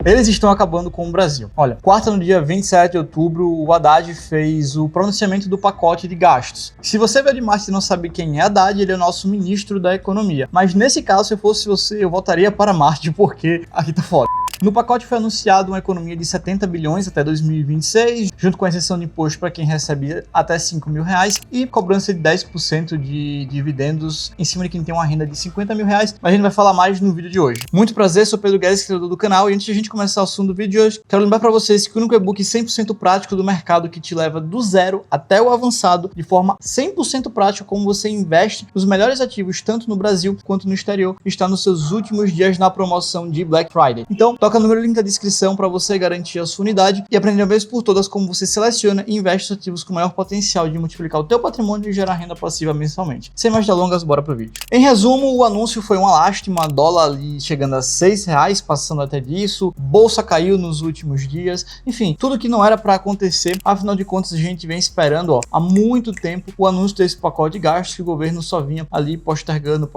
Eles estão acabando com o Brasil. Olha, quarta, no dia 27 de outubro, o Haddad fez o pronunciamento do pacote de gastos. Se você veio de Marte e não sabe quem é Haddad, ele é o nosso ministro da Economia. Mas nesse caso, se eu fosse você, eu votaria para Marte, porque aqui tá foda. No pacote foi anunciado uma economia de 70 bilhões até 2026, junto com a isenção de imposto para quem recebe até R$5.000 e cobrança de 10% de dividendos em cima de quem tem uma renda de R$50.000, mas a gente vai falar mais no vídeo de hoje. Muito prazer, sou Pedro Guedes, criador do canal, e antes de a gente começar o assunto do vídeo de hoje, quero lembrar para vocês que o único e-book 100% prático do mercado que te leva do zero até o avançado, de forma 100% prática, como você investe nos melhores ativos, tanto no Brasil quanto no exterior, está nos seus últimos dias na promoção de Black Friday. Então, toca no meu link da descrição para você garantir a sua unidade e aprender uma vez por todas como você seleciona e investe os ativos com maior potencial de multiplicar o teu patrimônio e gerar renda passiva mensalmente. Sem mais delongas, bora pro vídeo. Em resumo, o anúncio foi uma lástima, dólar ali chegando a R$6, passando até disso, bolsa caiu nos últimos dias, enfim, tudo que não era para acontecer. Afinal de contas, a gente vem esperando há muito tempo o anúncio desse pacote de gastos que o governo só vinha ali postergando,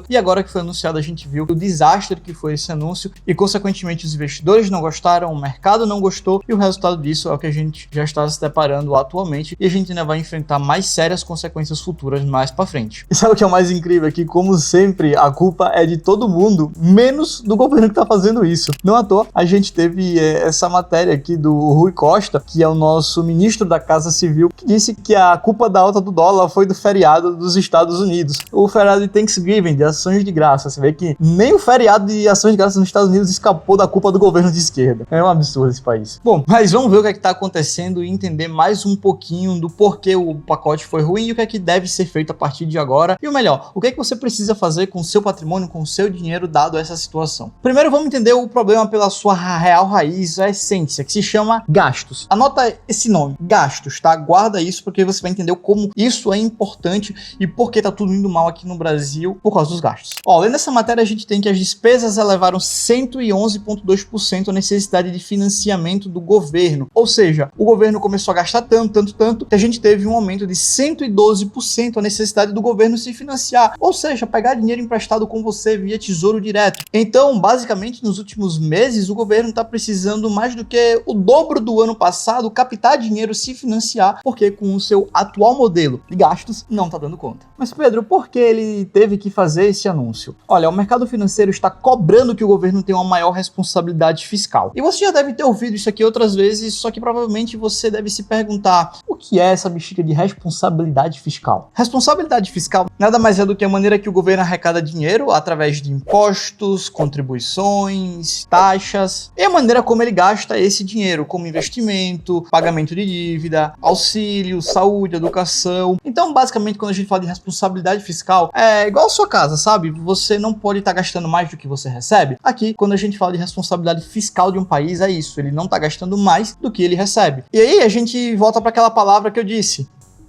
e agora que foi anunciado, a gente viu o desastre que foi esse anúncio e consequentemente os investidores não gostaram, o mercado não gostou e o resultado disso é o que a gente já está se deparando atualmente e a gente ainda vai enfrentar mais sérias consequências futuras mais para frente. E sabe o que é o mais incrível? É que, como sempre, a culpa é de todo mundo, menos do governo que está fazendo isso. Não à toa, a gente teve essa matéria aqui do Rui Costa, que é o nosso ministro da Casa Civil, que disse que a culpa da alta do dólar foi do feriado dos Estados Unidos. O feriado de Thanksgiving, de ações de graça. Você vê que nem o feriado de ações de graça nos Estados Unidos escapou da culpa do governo de esquerda. É um absurdo esse país. Bom, mas vamos ver o que é que está acontecendo e entender mais um pouquinho do porquê o pacote foi ruim e o que é que deve ser feito a partir de agora. E o melhor, o que é que você precisa fazer com o seu patrimônio, com o seu dinheiro, dado essa situação. Primeiro, vamos entender o problema pela sua real raiz, a essência, que se chama gastos. Anota esse nome, gastos, tá? Guarda isso porque você vai entender como isso é importante e por que tá tudo indo mal aqui no Brasil por causa dos gastos. Ó, lendo essa matéria, a gente tem que as despesas elevaram 111,2% a necessidade de financiamento do governo. Ou seja, o governo começou a gastar tanto, que a gente teve um aumento de 112% a necessidade do governo se financiar. Ou seja, pegar dinheiro emprestado com você via Tesouro Direto. Então, basicamente, nos últimos meses, o governo está precisando mais do que o dobro do ano passado captar dinheiro, se financiar, porque com o seu atual modelo de gastos não está dando conta. Mas, Pedro, por que ele teve que fazer esse anúncio? Olha, o mercado financeiro está cobrando que o governo tenha uma maior responsabilidade fiscal. E você já deve ter ouvido isso aqui outras vezes, só que provavelmente você deve se perguntar: o que é essa bexiga de responsabilidade fiscal? Responsabilidade fiscal nada mais é do que a maneira que o governo arrecada dinheiro através de impostos, contribuições, taxas, e a maneira como ele gasta esse dinheiro, como investimento, pagamento de dívida, auxílio, saúde, educação. Então, basicamente, quando a gente fala de responsabilidade fiscal, é igual a sua casa, sabe? Você não pode estar gastando mais do que você recebe. Aqui, quando a gente fala de responsabilidade fiscal de um país, é isso, ele não está gastando mais do que ele recebe. E aí a gente volta para aquela palavra que eu disse: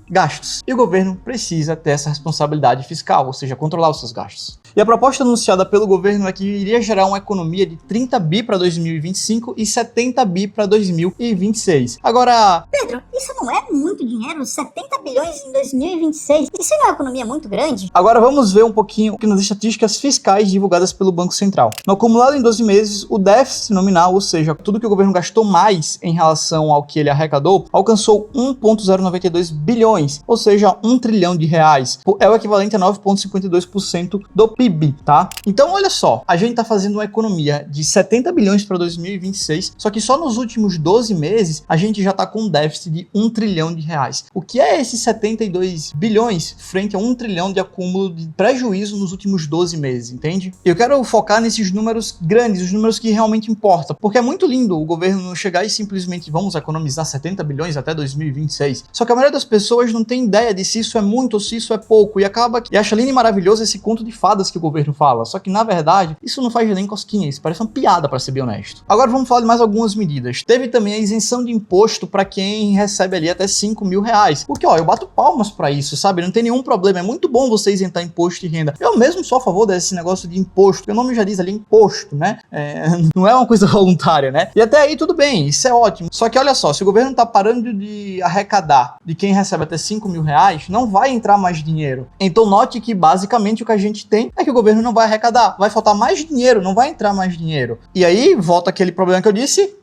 gastos. E o governo precisa ter essa responsabilidade fiscal, ou seja, controlar os seus gastos. E a proposta anunciada pelo governo é que iria gerar uma economia de 30 bi para 2025 e 70 bi para 2026. Agora, Pedro, isso não é muito dinheiro? 70 bilhões em 2026? Isso não é uma economia muito grande? Agora vamos ver um pouquinho nas estatísticas fiscais divulgadas pelo Banco Central. No acumulado em 12 meses, o déficit nominal, ou seja, tudo que o governo gastou mais em relação ao que ele arrecadou, alcançou 1,092 bilhões, ou seja, 1 trilhão de reais. É o equivalente a 9,52% do PIB, tá? Então, olha só, a gente tá fazendo uma economia de 70 bilhões para 2026, só que só nos últimos 12 meses a gente já tá com um déficit de 1 trilhão de reais. O que é esses 72 bilhões frente a 1 trilhão de acúmulo de prejuízo nos últimos 12 meses, entende? Eu quero focar nesses números grandes, os números que realmente importam, porque é muito lindo o governo chegar e simplesmente vamos economizar 70 bilhões até 2026. Só que a maioria das pessoas não tem ideia de se isso é muito ou se isso é pouco e acaba que acha lindo e maravilhoso esse conto de fadas que o governo fala. Só que na verdade, isso não faz nem cosquinha, isso parece uma piada, para ser bem honesto. Agora vamos falar de mais algumas medidas. Teve também a isenção de imposto para quem recebe ali até 5 mil reais. Porque, ó, eu bato palmas para isso, sabe? Não tem nenhum problema. É muito bom você isentar imposto de renda. Eu mesmo sou a favor desse negócio de imposto, porque o nome já diz ali imposto, né? Não é uma coisa voluntária, né? E até aí tudo bem, isso é ótimo. Só que olha só, se o governo tá parando de arrecadar de quem recebe até 5 mil reais, não vai entrar mais dinheiro. Então note que basicamente o que a gente tem é é que o governo não vai arrecadar, vai faltar mais dinheiro, não vai entrar mais dinheiro. E aí volta aquele problema que eu disse,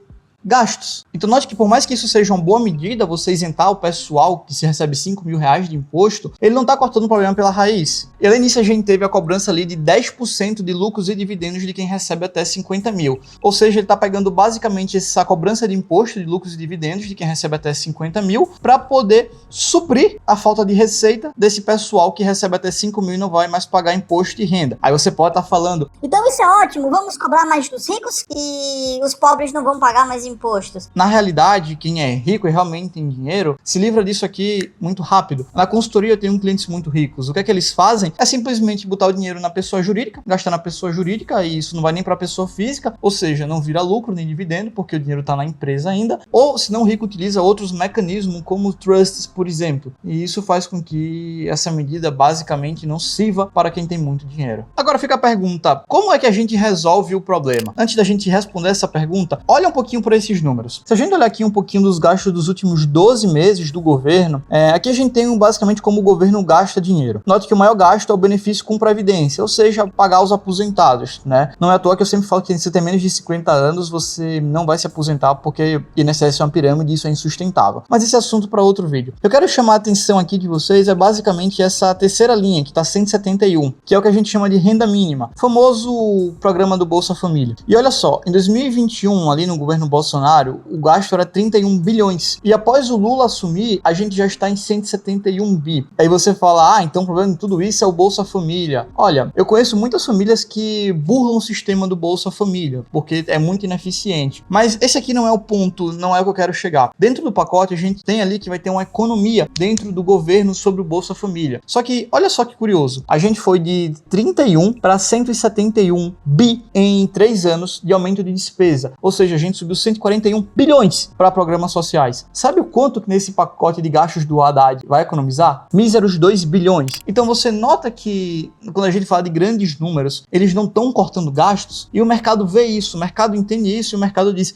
gastos. Então note que por mais que isso seja uma boa medida, você isentar o pessoal que se recebe 5 mil reais de imposto, ele não está cortando o problema pela raiz. E além disso, a gente teve a cobrança ali de 10% de lucros e dividendos de quem recebe até 50 mil. Ou seja, ele está pegando basicamente essa cobrança de imposto de lucros e dividendos de quem recebe até 50 mil para poder suprir a falta de receita desse pessoal que recebe até 5 mil e não vai mais pagar imposto de renda. Aí você pode estar falando, então isso é ótimo, vamos cobrar mais dos ricos e os pobres não vão pagar mais impostos. Na realidade, quem é rico e realmente tem dinheiro, se livra disso aqui muito rápido. Na consultoria eu tenho clientes muito ricos. O que é que eles fazem? É simplesmente botar o dinheiro na pessoa jurídica, gastar na pessoa jurídica, e isso não vai nem para a pessoa física, ou seja, não vira lucro nem dividendo, porque o dinheiro está na empresa ainda. Ou, se não, o rico utiliza outros mecanismos, como trusts, por exemplo. E isso faz com que essa medida basicamente não sirva para quem tem muito dinheiro. Agora fica a pergunta, como é que a gente resolve o problema? Antes da gente responder essa pergunta, olha um pouquinho por esses números. Se a gente olhar aqui um pouquinho dos gastos dos últimos 12 meses do governo, aqui a gente tem basicamente como o governo gasta dinheiro. Note que o maior gasto é o benefício com previdência, ou seja, pagar os aposentados, né? Não é à toa que eu sempre falo que se você tem menos de 50 anos, você não vai se aposentar porque INSS é uma pirâmide e isso é insustentável. Mas esse é assunto para outro vídeo. Eu quero chamar a atenção aqui de vocês, é basicamente essa terceira linha, que está 171, que é o que a gente chama de renda mínima, famoso programa do Bolsa Família. E olha só, em 2021, ali no governo Bolsonaro, o gasto era 31 bilhões. E após o Lula assumir, a gente já está em 171 bi. Aí você fala, então o problema de tudo isso é o Bolsa Família. Olha, eu conheço muitas famílias que burlam o sistema do Bolsa Família, porque é muito ineficiente. Mas esse aqui não é o ponto, não é o que eu quero chegar. Dentro do pacote, a gente tem ali que vai ter uma economia dentro do governo sobre o Bolsa Família. Só que, olha só que curioso, a gente foi de 31 para 171 bi em 3 anos de aumento de despesa. Ou seja, a gente subiu 141 bilhões para programas sociais. Sabe o quanto que nesse pacote de gastos do Haddad vai economizar? Míseros 2 bilhões. Então você nota que quando a gente fala de grandes números, eles não estão cortando gastos e o mercado vê isso, o mercado entende isso e o mercado diz,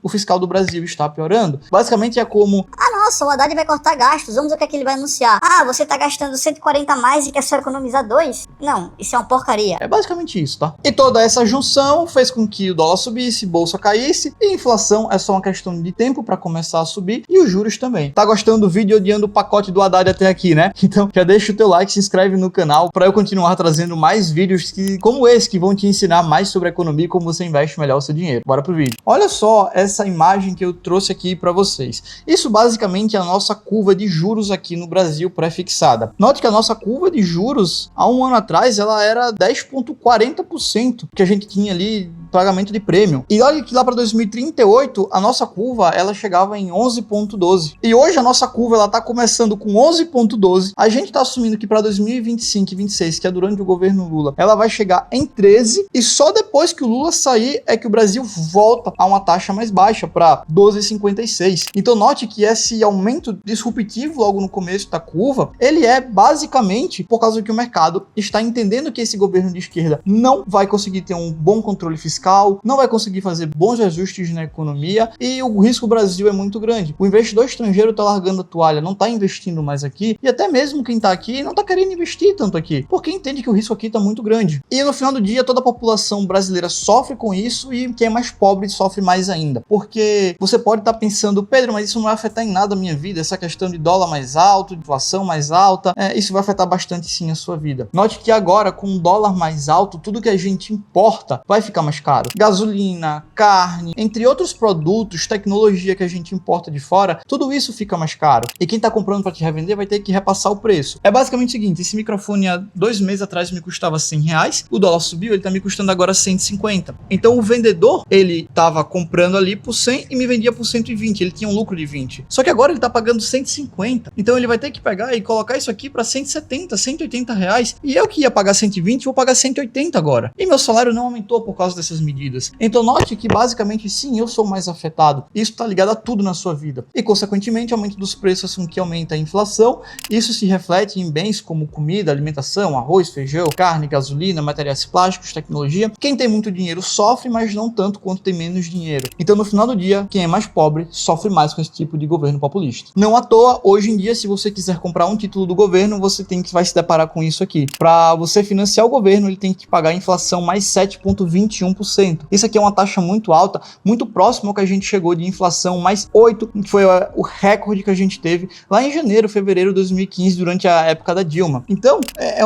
o fiscal do Brasil está piorando. Basicamente é como, Nossa, o Haddad vai cortar gastos, vamos ver o que é que ele vai anunciar. Você tá gastando 140 a mais e quer só economizar 2? Não, isso é uma porcaria. é basicamente isso, tá? E toda essa junção fez com que o dólar subisse, bolsa caísse e a inflação é só uma questão de tempo para começar a subir e os juros também. Tá gostando do vídeo e odiando o pacote do Haddad até aqui, né? Então já deixa o teu like, se inscreve no canal para eu continuar trazendo mais vídeos como esse que vão te ensinar mais sobre economia e como você investe melhor o seu dinheiro. Bora pro vídeo. Olha só essa imagem que eu trouxe aqui para vocês. Isso basicamente é a nossa curva de juros aqui no Brasil pré-fixada. Note que a nossa curva de juros há um ano atrás ela era 10,40% que a gente tinha ali pagamento de prêmio. E olha que lá para 2038 a nossa curva ela chegava em 11,12. E hoje a nossa curva ela tá começando com 11,12. A gente tá assumindo que para 2025 e 26, que é durante o governo Lula, ela vai chegar em 13 e só depois que o Lula sair é que o Brasil volta a uma taxa mais baixa para 12,56. Então note que esse aumento disruptivo logo no começo da curva, ele é basicamente por causa que o mercado está entendendo que esse governo de esquerda não vai conseguir ter um bom controle fiscal, não vai conseguir fazer bons ajustes na economia e o risco do Brasil é muito grande. O investidor estrangeiro está largando a toalha, não está investindo mais aqui e até mesmo quem está aqui não está querendo investir tanto aqui, porque entende que o risco aqui está muito grande. E no final do dia toda a população brasileira sofre com isso e quem é mais pobre sofre mais ainda, porque você pode estar pensando, Pedro, mas isso não vai afetar em nada a minha vida, essa questão de dólar mais alto, de inflação mais alta, isso vai afetar bastante sim a sua vida. Note que agora com o dólar mais alto, tudo que a gente importa vai ficar mais caro. Gasolina, carne, entre outros produtos, tecnologia que a gente importa de fora, tudo isso fica mais caro. E quem está comprando para te revender vai ter que repassar o preço. É basicamente o seguinte, esse microfone há 2 meses atrás me custava 100 reais, o dólar subiu, ele está me custando agora 150. Então o vendedor, ele estava comprando ali por 100 e me vendia por 120, ele tinha um lucro de 20. Só que agora ele está pagando 150, então ele vai ter que pegar e colocar isso aqui para 170, 180 reais, e eu que ia pagar 120, vou pagar 180 agora. E meu salário não aumentou por causa dessas medidas. Então note que basicamente sim, eu sou mais afetado. Isso está ligado a tudo na sua vida. E consequentemente, aumento dos preços com que aumenta a inflação, isso se reflete em bens como comida, alimentação, arroz, feijão, carne, gasolina, materiais plásticos, tecnologia. Quem tem muito dinheiro sofre, mas não tanto quanto tem menos dinheiro. Então no final do dia, quem é mais pobre sofre mais com esse tipo de governo popular. populista. Não à toa, hoje em dia, se você quiser comprar um título do governo, você vai se deparar com isso aqui. Para você financiar o governo, ele tem que pagar a inflação mais 7,21%. Isso aqui é uma taxa muito alta, muito próximo ao que a gente chegou de inflação mais 8%, que foi o recorde que a gente teve lá em janeiro, fevereiro de 2015, durante a época da Dilma. Então,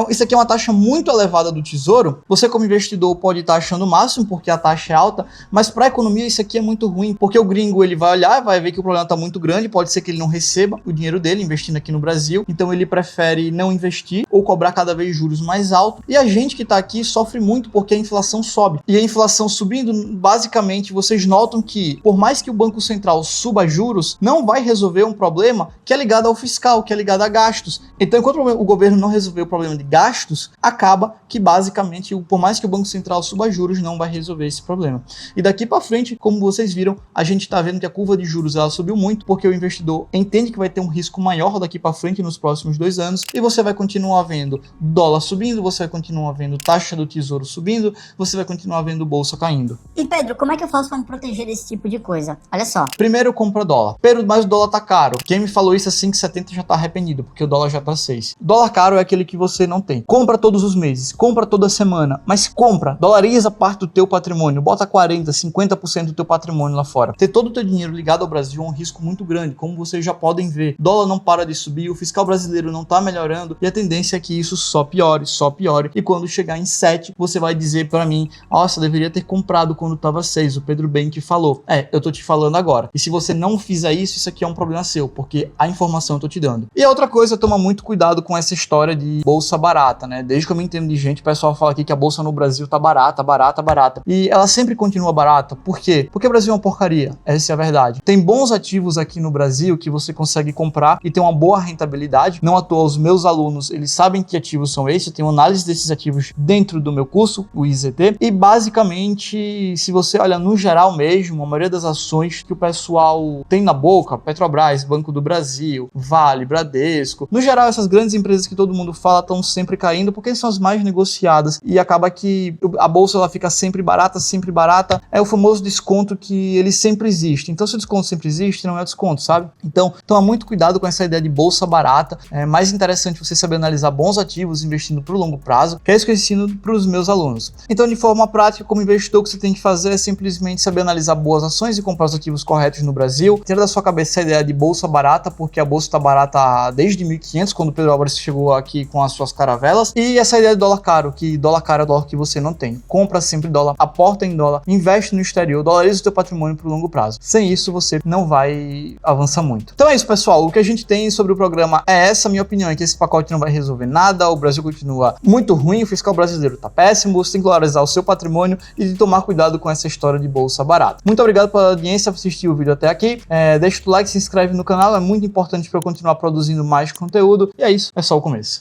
isso aqui é uma taxa muito elevada do Tesouro. Você, como investidor, pode estar achando o máximo, porque a taxa é alta, mas para a economia isso aqui é muito ruim, porque o gringo ele vai olhar, vai ver que o problema está muito grande, pode ser que ele não receba o dinheiro dele investindo aqui no Brasil, então ele prefere não investir ou cobrar cada vez juros mais altos, e a gente que está aqui sofre muito porque a inflação sobe. E a inflação subindo, basicamente, vocês notam que, por mais que o Banco Central suba juros, não vai resolver um problema que é ligado ao fiscal, que é ligado a gastos. Então, enquanto o governo não resolver o problema de gastos, acaba que, basicamente, por mais que o Banco Central suba juros, não vai resolver esse problema. E daqui para frente, como vocês viram, a gente está vendo que a curva de juros ela subiu muito, porque o investidor entende que vai ter um risco maior daqui para frente nos próximos 2 anos, e você vai continuar vendo dólar subindo, você vai continuar vendo taxa do Tesouro subindo, você vai continuar vendo bolsa caindo. E Pedro, como é que eu faço para me proteger desse tipo de coisa? Olha só. Primeiro, compra dólar. Pedro, mas o dólar tá caro. Quem me falou isso assim que 70 já tá arrependido, porque o dólar já tá 6. Dólar caro é aquele que você não tem. Compra todos os meses, compra toda semana, mas compra, dolariza parte do teu patrimônio, bota 40, 50% do teu patrimônio lá fora. Ter todo o teu dinheiro ligado ao Brasil é um risco muito grande, como vocês já podem ver. Dólar não para de subir, o fiscal brasileiro não tá melhorando, e a tendência é que isso só piore, e quando chegar em 7, você vai dizer pra mim, nossa, deveria ter comprado quando tava 6, o Pedro bem que falou. Eu tô te falando agora. E se você não fizer isso, isso aqui é um problema seu, porque a informação eu tô te dando. E a outra coisa, toma muito cuidado com essa história de bolsa barata, né? Desde que eu me entendo de gente, o pessoal fala aqui que a bolsa no Brasil tá barata. E ela sempre continua barata. Por quê? Porque o Brasil é uma porcaria. Essa é a verdade. Tem bons ativos aqui no Brasil que você consegue comprar e ter uma boa rentabilidade. Não à toa, os meus alunos, eles sabem que ativos são esses. Eu tenho análise desses ativos dentro do meu curso, o IZT. E basicamente, se você olha no geral mesmo, a maioria das ações que o pessoal tem na boca, Petrobras, Banco do Brasil, Vale, Bradesco, no geral essas grandes empresas que todo mundo fala estão sempre caindo porque são as mais negociadas e acaba que a bolsa ela fica sempre barata, é o famoso desconto que ele sempre existe. Então se o desconto sempre existe, não é desconto, sabe? Então toma muito cuidado com essa ideia de bolsa barata. É mais interessante você saber analisar bons ativos investindo para o longo prazo, que é isso que eu ensino para os meus alunos. Então de forma prática, como investidor, o que você tem que fazer é simplesmente saber analisar boas ações e comprar os ativos corretos no Brasil. Tira da sua cabeça a ideia de bolsa barata, porque a bolsa está barata desde 1500, quando o Pedro Álvares chegou aqui com as suas caravelas. E essa ideia de dólar caro, que dólar caro é dólar que você não tem. Compra sempre dólar, aporta em dólar, investe no exterior, dolariza o teu patrimônio para o longo prazo. Sem isso, você não vai avançar muito. Então é isso, pessoal. O que a gente tem sobre o programa é essa. Minha opinião é que esse pacote não vai resolver nada. O Brasil continua muito ruim, o fiscal brasileiro está péssimo. Você tem que dolarizar o seu patrimônio e de tomar cuidado com essa história de bolsa barata. Muito obrigado pela audiência, por assistir o vídeo até aqui. Deixa o like, se inscreve no canal, é muito importante para eu continuar produzindo mais conteúdo. E é isso, é só o começo.